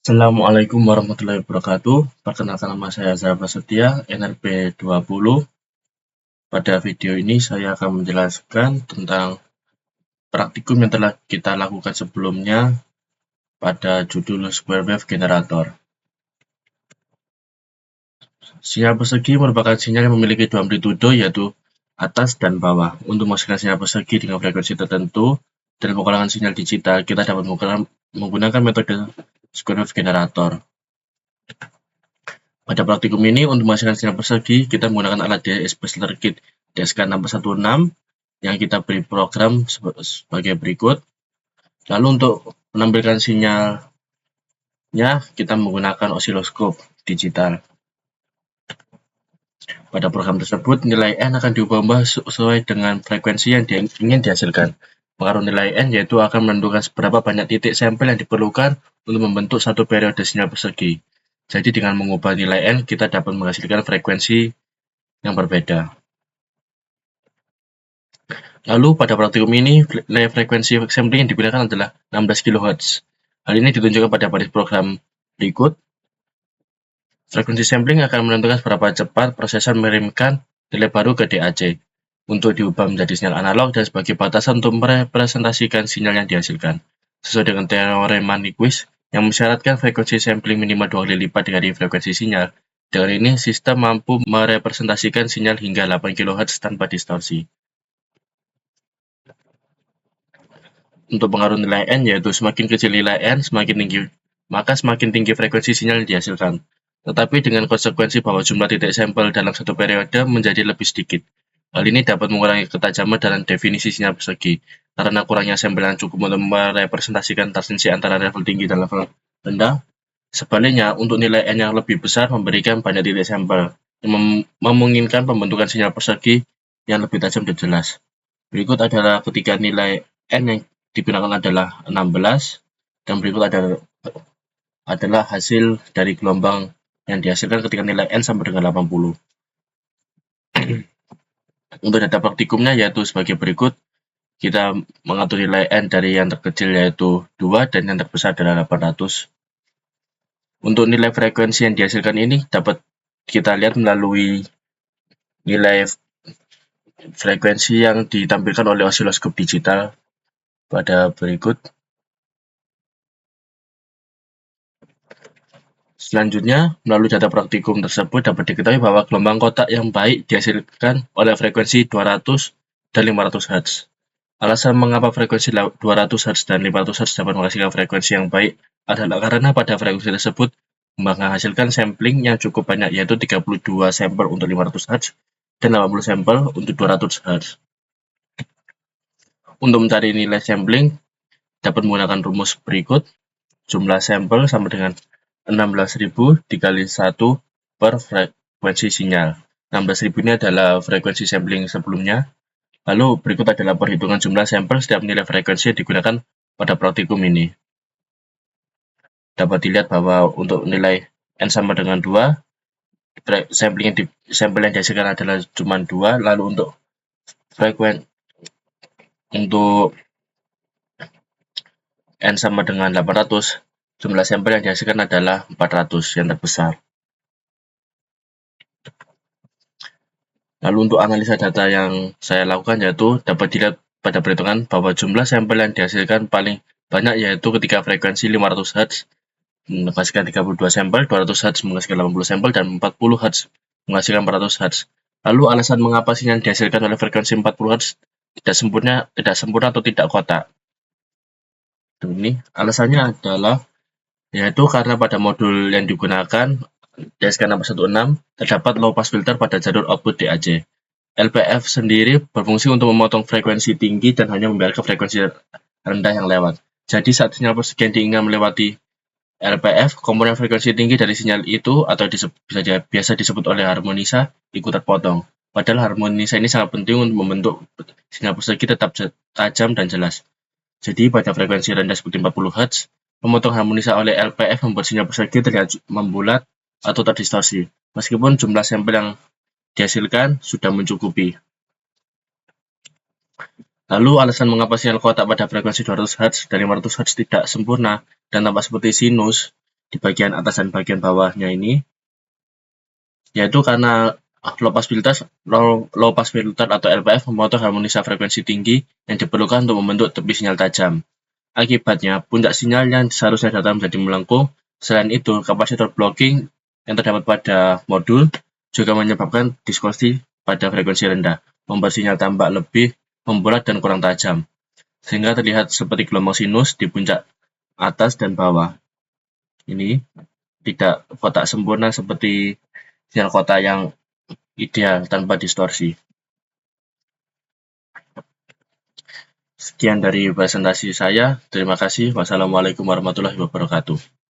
Assalamualaikum warahmatullahi wabarakatuh. Perkenalkan nama saya Zahra Prasetya, NRP 20. Pada video ini saya akan menjelaskan tentang praktikum yang telah kita lakukan sebelumnya pada judul Square Wave Generator. Sinyal persegi merupakan sinyal yang memiliki dua amplitudo, yaitu atas dan bawah. Untuk menghasilkan sinyal persegi dengan frekuensi tertentu dalam pengulangan sinyal digital, kita dapat menggunakan metode Square Wave Generator. Pada praktikum ini, untuk menghasilkan sinyal persegi, kita menggunakan alat DSP Circuit DSK6116 yang kita beri program sebagai berikut. Lalu untuk menampilkan sinyalnya, kita menggunakan osiloskop digital. Pada program tersebut, nilai N akan diubah-ubah sesuai dengan frekuensi yang ingin dihasilkan. Pengaruh nilai N yaitu akan menentukan seberapa banyak titik sampel yang diperlukan untuk membentuk satu periode sinyal persegi. Jadi dengan mengubah nilai N, kita dapat menghasilkan frekuensi yang berbeda. Lalu pada praktikum ini, nilai frekuensi sampling yang digunakan adalah 16 kHz. Hal ini ditunjukkan pada baris program berikut. Frekuensi sampling akan menentukan seberapa cepat prosesor mengirimkan nilai baru ke DAC untuk diubah menjadi sinyal analog dan sebagai batasan untuk merepresentasikan sinyal yang dihasilkan. Sesuai dengan teorema Nyquist yang mensyaratkan frekuensi sampling minimal 2 kali lipat dari frekuensi sinyal. Dengan ini, sistem mampu merepresentasikan sinyal hingga 8 kHz tanpa distorsi. Untuk pengaruh nilai N, yaitu semakin kecil nilai N, maka semakin tinggi frekuensi sinyal yang dihasilkan. Tetapi dengan konsekuensi bahwa jumlah titik sampel dalam satu periode menjadi lebih sedikit. Hal ini dapat mengurangi ketajaman dalam definisi sinyal persegi, karena kurangnya sampel yang cukup untuk merepresentasikan transiensi antara level tinggi dan level rendah. Sebaliknya, untuk nilai N yang lebih besar memberikan banyak titik sampel, yang memungkinkan pembentukan sinyal persegi yang lebih tajam dan jelas. Berikut adalah ketika nilai N yang digunakan adalah 16, dan berikut adalah hasil dari gelombang yang dihasilkan ketika nilai N sampai dengan 80. Untuk data praktikumnya yaitu sebagai berikut. Kita mengatur nilai N dari yang terkecil yaitu 2 dan yang terbesar adalah 800. Untuk nilai frekuensi yang dihasilkan ini dapat kita lihat melalui nilai frekuensi yang ditampilkan oleh osiloskop digital pada berikut. Selanjutnya, melalui data praktikum tersebut dapat diketahui bahwa gelombang kotak yang baik dihasilkan oleh frekuensi 200 dan 500 Hz. Alasan mengapa frekuensi 200 Hz dan 500 Hz dapat menghasilkan frekuensi yang baik adalah karena pada frekuensi tersebut menghasilkan sampling yang cukup banyak, yaitu 32 sampel untuk 500 Hz dan 80 sampel untuk 200 Hz. Untuk mencari nilai sampling, dapat menggunakan rumus berikut. Jumlah sampel sama dengan 16.000 dikali 1 per frekuensi sinyal. 16.000 ini adalah frekuensi sampling sebelumnya. Lalu berikut adalah perhitungan jumlah sampel setiap nilai frekuensi yang digunakan pada praktikum ini. Dapat dilihat bahwa untuk nilai N sama dengan 2, sampel yang dihasilkan adalah cuma 2. Lalu untuk N sama dengan 800, jumlah sampel yang dihasilkan adalah 400, yang terbesar. Lalu untuk analisa data yang saya lakukan yaitu dapat dilihat pada perhitungan bahwa jumlah sampel yang dihasilkan paling banyak yaitu ketika frekuensi 500 Hz menghasilkan 32 sampel, 200 Hz menghasilkan 80 sampel, dan 40 Hz menghasilkan 400 Hz. Lalu alasan mengapa sinyal dihasilkan oleh frekuensi 40 Hz tidak sempurna atau tidak kotak. Ini alasannya adalah yaitu karena pada modul yang digunakan DSK616 terdapat low pass filter pada jalur output DAC. LPF sendiri berfungsi untuk memotong frekuensi tinggi dan hanya membiarkan frekuensi rendah yang lewat. Jadi saat sinyal persegi yang diinginkan melewati LPF, komponen frekuensi tinggi dari sinyal itu atau biasa disebut oleh harmonisa ikut terpotong. Padahal harmonisa ini sangat penting untuk membentuk sinyal persegi tetap tajam dan jelas. Jadi pada frekuensi rendah seperti 40 Hz, memotong harmonisa oleh LPF membuat sinyal persegi terlihat membulat atau terdistorsi, meskipun jumlah sampel yang dihasilkan sudah mencukupi. Lalu alasan mengapa sinyal kotak pada frekuensi 200 Hz dan 500 Hz tidak sempurna dan tampak seperti sinus di bagian atas dan bagian bawahnya ini, yaitu karena low pass filter atau LPF memotong harmonisa frekuensi tinggi yang diperlukan untuk membentuk tepi sinyal tajam. Akibatnya, puncak sinyal yang seharusnya datang menjadi melengkung. Selain itu, kapasitor blocking yang terdapat pada modul juga menyebabkan distorsi pada frekuensi rendah, membuat sinyal tampak lebih membulat dan kurang tajam, sehingga terlihat seperti gelombang sinus di puncak atas dan bawah. Ini tidak kotak sempurna seperti sinyal kotak yang ideal tanpa distorsi. Sekian dari presentasi saya. Terima kasih. Wassalamualaikum warahmatullahi wabarakatuh.